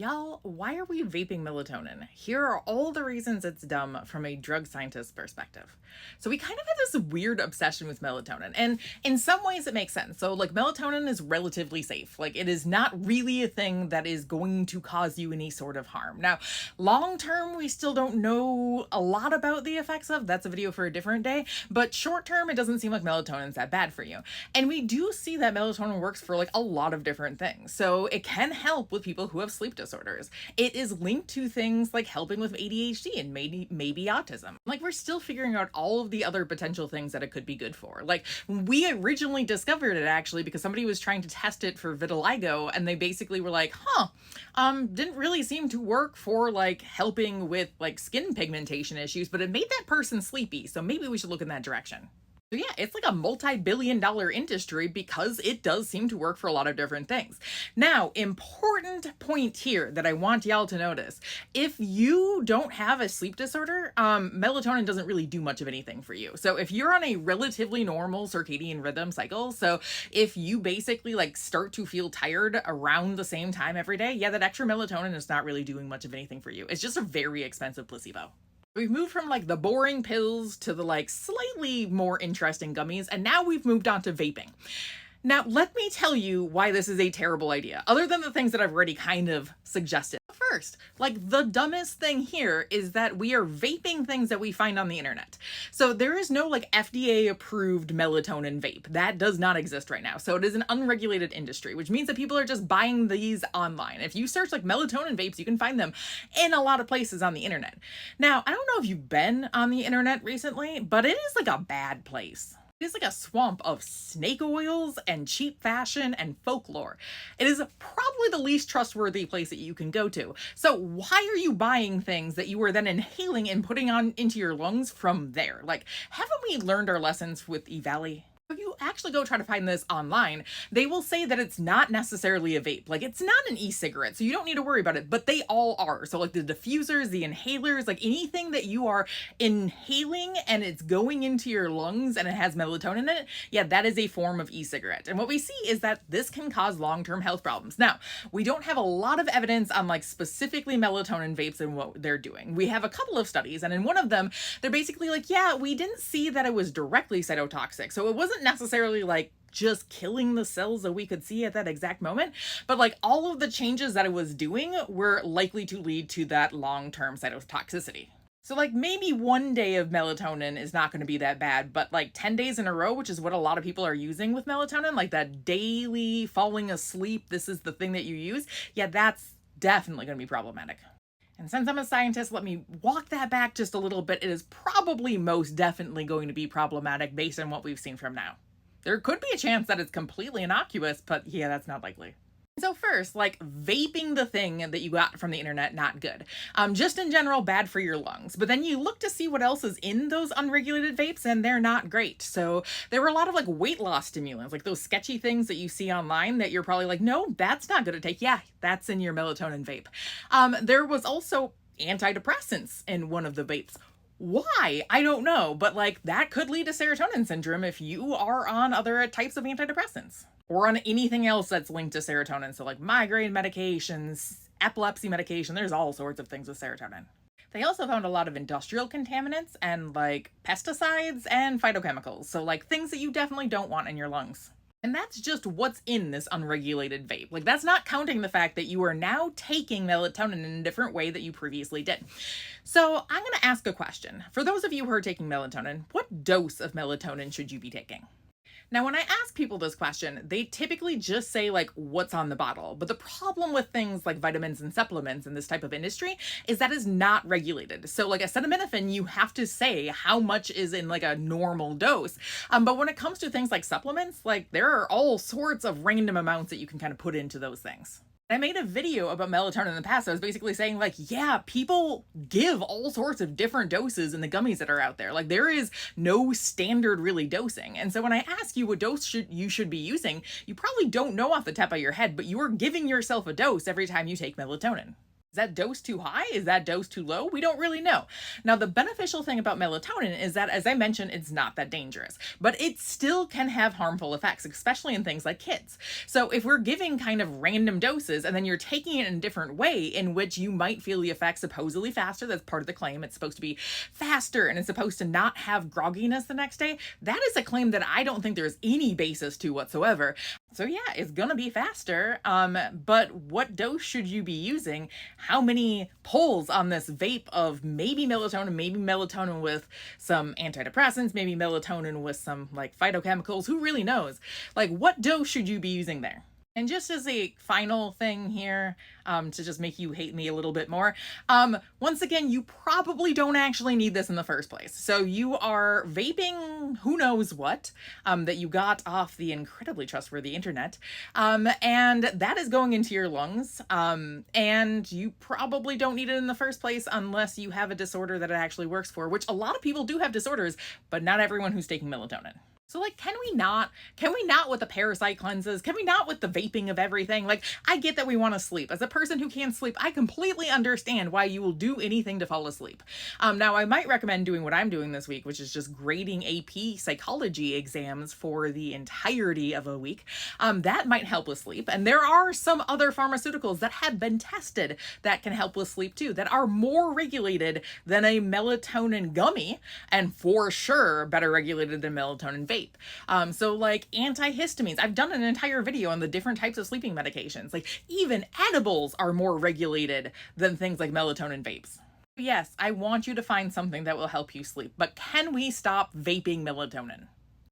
Y'all, why are we vaping melatonin? Here are all the reasons it's dumb from a drug scientist's perspective. So we kind of have this weird obsession with melatonin, and in some ways it makes sense. So like melatonin is relatively safe. Like it is not really a thing that is going to cause you any sort of harm. Now, long term, we still don't know a lot about the effects of. That's a video for a different day. But short term, it doesn't seem like melatonin's that bad for you. And we do see that melatonin works for like a lot of different things. So it can help with people who have sleep disorders. It is linked to things like helping with ADHD and maybe autism. Like we're still figuring out all of the other potential things that it could be good for. Like we originally discovered it actually because somebody was trying to test it for vitiligo and they basically were like, didn't really seem to work for like helping with like skin pigmentation issues, but it made that person sleepy. So maybe we should look in that direction. So yeah, it's like a multi-billion-dollar industry because it does seem to work for a lot of different things. Now, important point here that I want y'all to notice. If you don't have a sleep disorder, melatonin doesn't really do much of anything for you. So if you're on a relatively normal circadian rhythm cycle, so if you basically like start to feel tired around the same time every day, yeah, that extra melatonin is not really doing much of anything for you. It's just a very expensive placebo. We've moved from like the boring pills to the like slightly more interesting gummies, and now we've moved on to vaping. Now, let me tell you why this is a terrible idea, other than the things that I've already kind of suggested. First, like the dumbest thing here is that we are vaping things that we find on the internet. So there is no like FDA approved melatonin vape. That does not exist right now. So it is an unregulated industry, which means that people are just buying these online. If you search like melatonin vapes, you can find them in a lot of places on the internet. Now, I don't know if you've been on the internet recently, but it is like a bad place. It is like a swamp of snake oils and cheap fashion and folklore. It is probably the least trustworthy place that you can go to. So why are you buying things that you are then inhaling and putting on into your lungs from there? Like, haven't we learned our lessons with E-Valley? If you actually go try to find this online, they will say that it's not necessarily a vape. Like it's not an e-cigarette, so you don't need to worry about it, but they all are. So like the diffusers, the inhalers, like anything that you are inhaling and it's going into your lungs and it has melatonin in it, yeah, that is a form of e-cigarette. And what we see is that this can cause long-term health problems. Now, we don't have a lot of evidence on like specifically melatonin vapes and what they're doing. We have a couple of studies, and in one of them, they're basically like, yeah, we didn't see that it was directly cytotoxic. So it wasn't necessarily like just killing the cells that we could see at that exact moment, but like all of the changes that it was doing were likely to lead to that long-term cytotoxicity. So like maybe one day of melatonin is not going to be that bad, but like 10 days in a row, which is what a lot of people are using with melatonin, like that daily falling asleep, this is the thing that you use, yeah, that's definitely going to be problematic. And since I'm a scientist, let me walk that back just a little bit. It is probably most definitely going to be problematic based on what we've seen from now. There could be a chance that it's completely innocuous, but yeah, that's not likely. So first, like vaping the thing that you got from the internet, not good. Just in general, bad for your lungs. But then you look to see what else is in those unregulated vapes and they're not great. So there were a lot of like weight loss stimulants, like those sketchy things that you see online that you're probably like, no, that's not good to take. Yeah, that's in your melatonin vape. There was also antidepressants in one of the vapes. Why? I don't know, but like that could lead to serotonin syndrome if you are on other types of antidepressants or on anything else that's linked to serotonin. So like migraine medications, epilepsy medication, there's all sorts of things with serotonin. They also found a lot of industrial contaminants and like pesticides and phytochemicals. So like things that you definitely don't want in your lungs. And that's just what's in this unregulated vape. Like that's not counting the fact that you are now taking melatonin in a different way that you previously did. So I'm going to ask a question. For those of you who are taking melatonin, what dose of melatonin should you be taking? Now, when I ask people this question, they typically just say like, what's on the bottle? But the problem with things like vitamins and supplements in this type of industry is that is not regulated. So like acetaminophen, you have to say how much is in like a normal dose. But when it comes to things like supplements, like there are all sorts of random amounts that you can kind of put into those things. I made a video about melatonin in the past. I was basically saying like, yeah, people give all sorts of different doses in the gummies that are out there. Like there is no standard really dosing. And so when I ask you what dose you should be using, you probably don't know off the top of your head, but you are giving yourself a dose every time you take melatonin. Is that dose too high? Is that dose too low? We don't really know. Now, the beneficial thing about melatonin is that, as I mentioned, it's not that dangerous, but it still can have harmful effects, especially in things like kids. So, if we're giving kind of random doses and then you're taking it in a different way in which you might feel the effects supposedly faster, that's part of the claim. It's supposed to be faster and it's supposed to not have grogginess the next day. That is a claim that I don't think there's any basis to whatsoever. So yeah, it's gonna be faster. But what dose should you be using? How many pulls on this vape of maybe melatonin with some antidepressants, maybe melatonin with some like phytochemicals? Who really knows? Like, what dose should you be using there? And just as a final thing here, to just make you hate me a little bit more, once again, you probably don't actually need this in the first place. So you are vaping who knows what, that you got off the incredibly trustworthy internet, and that is going into your lungs, and you probably don't need it in the first place unless you have a disorder that it actually works for, which a lot of people do have disorders, but not everyone who's taking melatonin. So like, can we not with the parasite cleanses? Can we not with the vaping of everything? Like, I get that we want to sleep. As a person who can't sleep, I completely understand why you will do anything to fall asleep. Now I might recommend doing what I'm doing this week, which is just grading AP psychology exams for the entirety of a week. That might help with sleep. And there are some other pharmaceuticals that have been tested that can help with sleep too, that are more regulated than a melatonin gummy, and for sure better regulated than melatonin vape. So like antihistamines, I've done an entire video on the different types of sleeping medications. Like, even edibles are more regulated than things like melatonin vapes. Yes, I want you to find something that will help you sleep, but can we stop vaping melatonin?